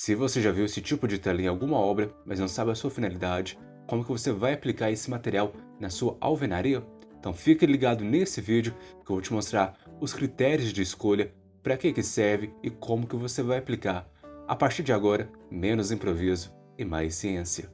Se você já viu esse tipo de tela em alguma obra, mas não sabe a sua finalidade, como que você vai aplicar esse material na sua alvenaria? Então fique ligado nesse vídeo que eu vou te mostrar os critérios de escolha, para que serve e como que você vai aplicar. A partir de agora, menos improviso e mais ciência.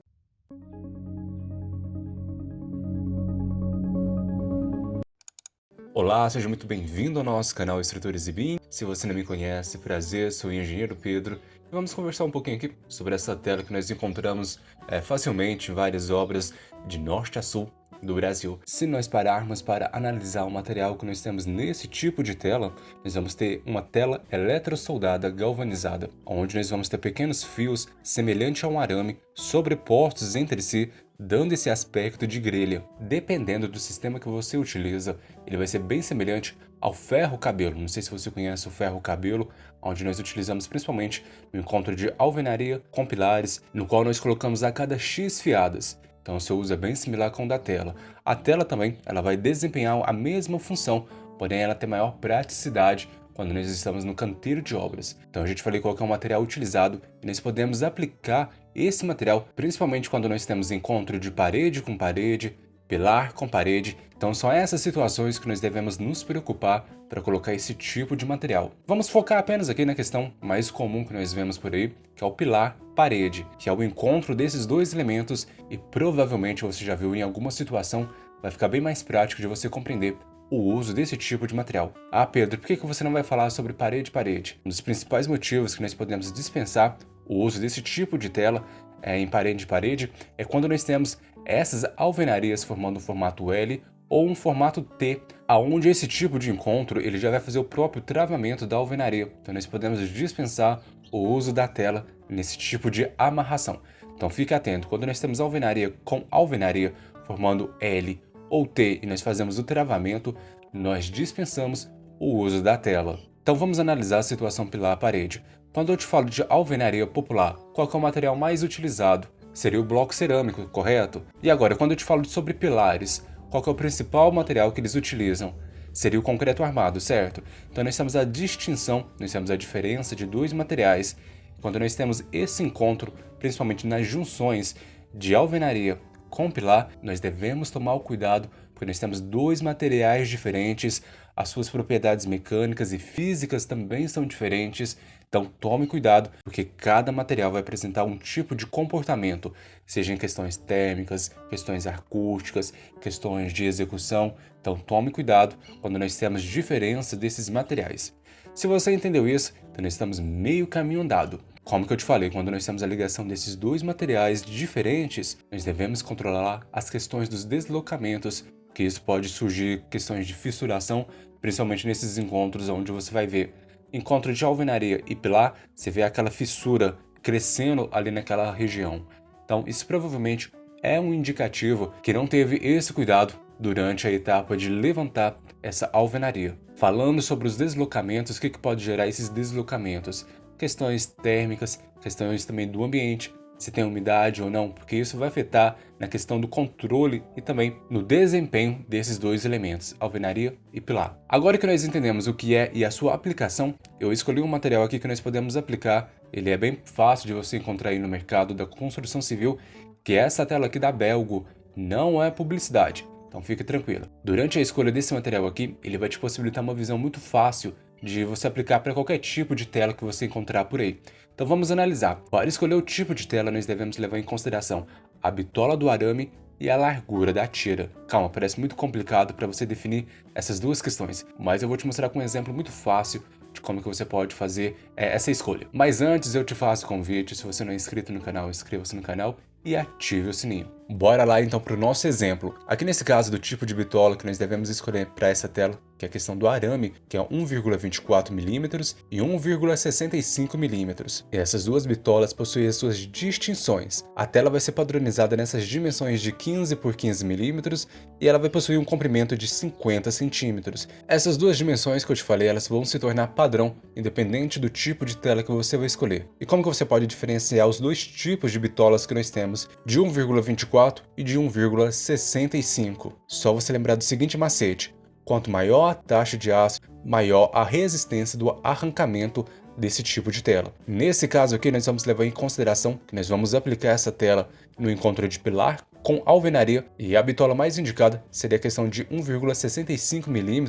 Olá, seja muito bem-vindo ao nosso canal Estrutores e BIM. Se você não me conhece, prazer, sou o engenheiro Pedro e vamos conversar um pouquinho aqui sobre essa tela que nós encontramos facilmente em várias obras de norte a sul do Brasil. Se nós pararmos para analisar o material que nós temos nesse tipo de tela, nós vamos ter uma tela eletrosoldada galvanizada, onde nós vamos ter pequenos fios semelhantes a um arame sobrepostos entre si, dando esse aspecto de grelha. Dependendo do sistema que você utiliza, ele vai ser bem semelhante ao ferro-cabelo. Não sei se você conhece o ferro-cabelo, onde nós utilizamos principalmente no encontro de alvenaria com pilares, no qual nós colocamos a cada X fiadas. Então o seu uso é bem similar com o da tela. A tela também ela vai desempenhar a mesma função, porém ela tem maior praticidade quando nós estamos no canteiro de obras. Então a gente falei qual é o material utilizado e nós podemos aplicar esse material principalmente quando nós temos encontro de parede com parede, pilar com parede. Então são essas situações que nós devemos nos preocupar para colocar esse tipo de material. Vamos focar apenas aqui na questão mais comum que nós vemos por aí, que é o pilar-parede, que é o encontro desses dois elementos e provavelmente você já viu em alguma situação, vai ficar bem mais prático de você compreender o uso desse tipo de material. Ah, Pedro, por que você não vai falar sobre parede-parede? Um dos principais motivos que nós podemos dispensar o uso desse tipo de tela em parede-parede é quando nós temos essas alvenarias formando um formato L ou um formato T, aonde esse tipo de encontro ele já vai fazer o próprio travamento da alvenaria. Então nós podemos dispensar o uso da tela nesse tipo de amarração. Então fique atento, quando nós temos alvenaria com alvenaria formando L ou T e nós fazemos o travamento, nós dispensamos o uso da tela. Então vamos analisar a situação pilar-parede. Quando eu te falo de alvenaria popular, qual é o material mais utilizado? Seria o bloco cerâmico, correto? E agora, quando eu te falo sobre pilares, qual é o principal material que eles utilizam? Seria o concreto armado, certo? Então nós temos a distinção, nós temos a diferença de dois materiais. Quando nós temos esse encontro, principalmente nas junções de alvenaria com pilar, nós devemos tomar o cuidado, porque nós temos dois materiais diferentes, as suas propriedades mecânicas e físicas também são diferentes. Então tome cuidado, porque cada material vai apresentar um tipo de comportamento, seja em questões térmicas, questões acústicas, questões de execução. Então tome cuidado quando nós temos diferença desses materiais. Se você entendeu isso, então nós estamos meio caminho andado. Como que eu te falei, quando nós temos a ligação desses dois materiais diferentes, nós devemos controlar as questões dos deslocamentos, que isso pode surgir questões de fissuração, principalmente nesses encontros onde você vai ver encontro de alvenaria e pilar, você vê aquela fissura crescendo ali naquela região. Então isso provavelmente é um indicativo que não teve esse cuidado durante a etapa de levantar essa alvenaria. Falando sobre os deslocamentos, o que pode gerar esses deslocamentos? Questões térmicas, questões também do ambiente, se tem umidade ou não, porque isso vai afetar na questão do controle e também no desempenho desses dois elementos, alvenaria e pilar. Agora que nós entendemos o que é e a sua aplicação, eu escolhi um material aqui que nós podemos aplicar. Ele é bem fácil de você encontrar aí no mercado da construção civil, que é essa tela aqui da Belgo. Não é publicidade, então fique tranquilo. Durante a escolha desse material aqui, ele vai te possibilitar uma visão muito fácil de você aplicar para qualquer tipo de tela que você encontrar por aí. Então vamos analisar. Para escolher o tipo de tela, nós devemos levar em consideração a bitola do arame e a largura da tira. Calma, parece muito complicado para você definir essas duas questões, mas eu vou te mostrar com um exemplo muito fácil de como que você pode fazer essa escolha. Mas antes eu te faço o convite, se você não é inscrito no canal, inscreva-se no canal e ative o sininho. Bora lá então para o nosso exemplo. Aqui nesse caso do tipo de bitola que nós devemos escolher para essa tela, que é a questão do arame, que é 1,24 mm e 1,65 mm. E essas duas bitolas possuem as suas distinções. A tela vai ser padronizada nessas dimensões de 15 por 15 mm e ela vai possuir um comprimento de 50 centímetros. Essas duas dimensões que eu te falei, elas vão se tornar padrão, independente do tipo de tela que você vai escolher. E como que você pode diferenciar os dois tipos de bitolas que nós temos, de 1,24 e de 1,65? Só você lembrar do seguinte macete: quanto maior a taxa de aço, maior a resistência do arrancamento desse tipo de tela. Nesse caso aqui, nós vamos levar em consideração que nós vamos aplicar essa tela no encontro de pilar com alvenaria, e a bitola mais indicada seria a questão de 1,65 mm,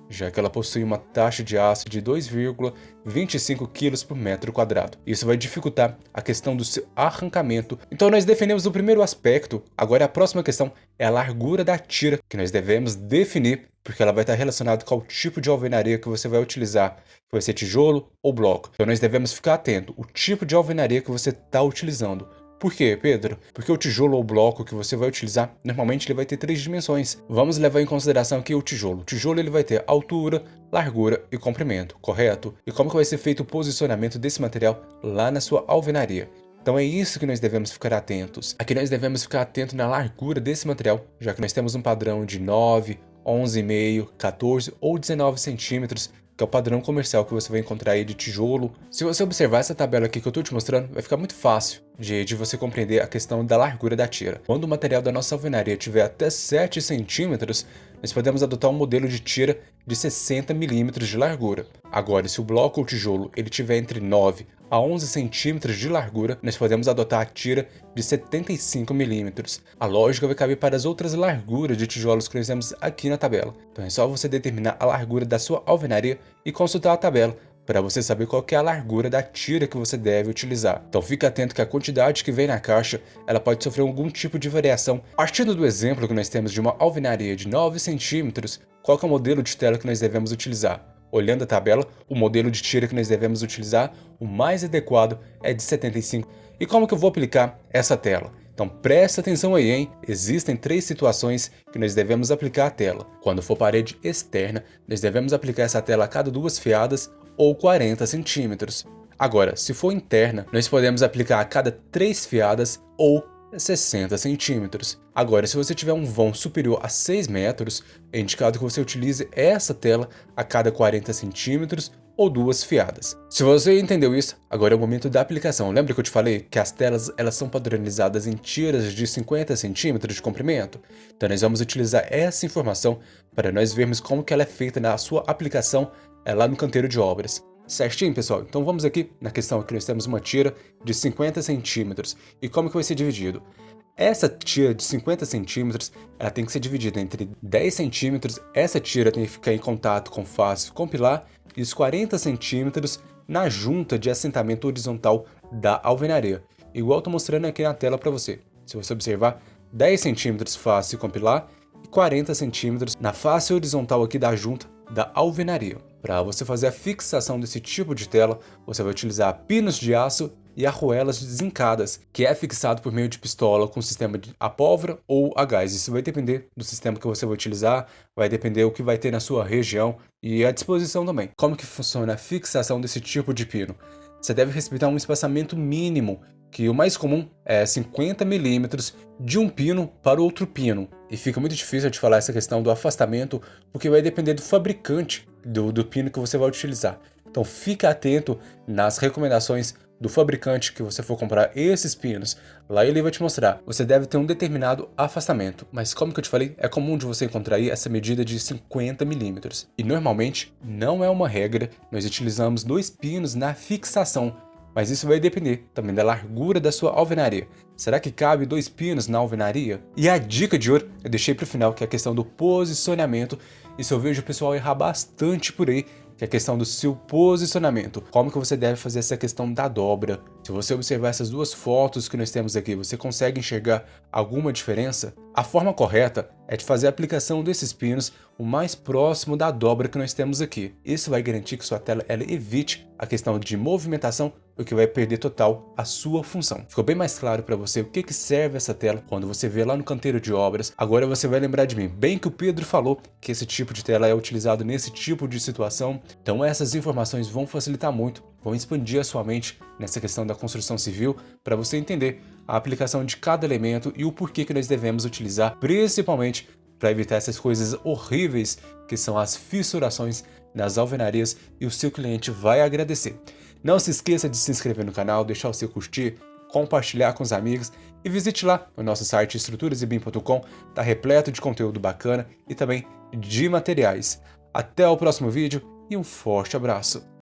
já que ela possui uma taxa de aço de 2,25 kg por metro quadrado. Isso vai dificultar a questão do seu arrancamento. Então nós definimos o primeiro aspecto, agora a próxima questão é a largura da tira, que nós devemos definir, porque ela vai estar relacionada com o tipo de alvenaria que você vai utilizar, que vai ser tijolo ou bloco. Então nós devemos ficar atento ao tipo de alvenaria que você está utilizando. Por quê, Pedro? Porque o tijolo ou bloco que você vai utilizar, normalmente ele vai ter 3 dimensões. Vamos levar em consideração aqui o tijolo. O tijolo ele vai ter altura, largura e comprimento, correto? E como que vai ser feito o posicionamento desse material lá na sua alvenaria? Então é isso que nós devemos ficar atentos. Aqui nós devemos ficar atentos na largura desse material, já que nós temos um padrão de 9, 11,5, 14 ou 19 centímetros, que é o padrão comercial que você vai encontrar aí de tijolo. Se você observar essa tabela aqui que eu estou te mostrando, vai ficar muito fácil de você compreender a questão da largura da tira. Quando o material da nossa alvenaria tiver até 7 centímetros, nós podemos adotar um modelo de tira de 60 milímetros de largura. Agora, se o bloco ou tijolo ele tiver entre 9 a 11 centímetros de largura, nós podemos adotar a tira de 75 milímetros. A lógica vai caber para as outras larguras de tijolos que nós temos aqui na tabela. Então é só você determinar a largura da sua alvenaria e consultar a tabela para você saber qual que é a largura da tira que você deve utilizar. Então fique atento que a quantidade que vem na caixa, ela pode sofrer algum tipo de variação. Partindo do exemplo que nós temos de uma alvenaria de 9 centímetros, qual que é o modelo de tela que nós devemos utilizar? Olhando a tabela, o modelo de tira que nós devemos utilizar, o mais adequado é de 75. E como que eu vou aplicar essa tela? Então presta atenção aí, hein? Existem 3 situações que nós devemos aplicar a tela. Quando for parede externa, nós devemos aplicar essa tela a cada 2 fiadas ou 40 centímetros. Agora, se for interna, nós podemos aplicar a cada 3 fiadas ou 60 centímetros. Agora, se você tiver um vão superior a 6 metros, é indicado que você utilize essa tela a cada 40 centímetros ou 2 fiadas. Se você entendeu isso, agora é o momento da aplicação. Lembra que eu te falei que as telas elas são padronizadas em tiras de 50 centímetros de comprimento? Então nós vamos utilizar essa informação para nós vermos como que ela é feita na sua aplicação lá no canteiro de obras. Certinho, pessoal? Então vamos aqui na questão que nós temos uma tira de 50 centímetros. E como que vai ser dividido? Essa tira de 50 centímetros, ela tem que ser dividida entre 10 centímetros, essa tira tem que ficar em contato com face com pilar, e os 40 centímetros na junta de assentamento horizontal da alvenaria. Igual eu estou mostrando aqui na tela para você. Se você observar, 10 centímetros face com pilar e 40 centímetros na face horizontal aqui da junta da alvenaria. Para você fazer a fixação desse tipo de tela, você vai utilizar pinos de aço e arruelas desencadas, que é fixado por meio de pistola com sistema de a pólvora ou a gás. Isso vai depender do sistema que você vai utilizar, vai depender o que vai ter na sua região e a disposição também. Como que funciona a fixação desse tipo de pino? Você deve respeitar um espaçamento mínimo, que o mais comum é 50 milímetros de um pino para outro pino. E fica muito difícil de falar essa questão do afastamento, porque vai depender do fabricante do pino que você vai utilizar. Então fica atento nas recomendações do fabricante que você for comprar esses pinos. Lá ele vai te mostrar, você deve ter um determinado afastamento. Mas como que eu te falei, é comum de você encontrar aí essa medida de 50 milímetros. E normalmente, não é uma regra, nós utilizamos 2 pinos na fixação. Mas isso vai depender também da largura da sua alvenaria. Será que cabe 2 pinos na alvenaria? E a dica de ouro eu deixei para o final, que é a questão do posicionamento. Isso eu vejo o pessoal errar bastante por aí, que é a questão do seu posicionamento. Como que você deve fazer essa questão da dobra? Se você observar essas 2 fotos que nós temos aqui, você consegue enxergar alguma diferença? A forma correta é de fazer a aplicação desses pinos o mais próximo da dobra que nós temos aqui. Isso vai garantir que sua tela ela evite a questão de movimentação, o que vai perder total a sua função. Ficou bem mais claro para você o que serve essa tela quando você vê lá no canteiro de obras. Agora você vai lembrar de mim, bem que o Pedro falou que esse tipo de tela é utilizado nesse tipo de situação. Então essas informações vão facilitar muito, vão expandir a sua mente nessa questão da construção civil para você entender a aplicação de cada elemento e o porquê que nós devemos utilizar, principalmente para evitar essas coisas horríveis que são as fissurações nas alvenarias, e o seu cliente vai agradecer. Não se esqueça de se inscrever no canal, deixar o seu curtir, compartilhar com os amigos e visite lá o nosso site estruturasebim.com, tá repleto de conteúdo bacana e também de materiais. Até o próximo vídeo e um forte abraço!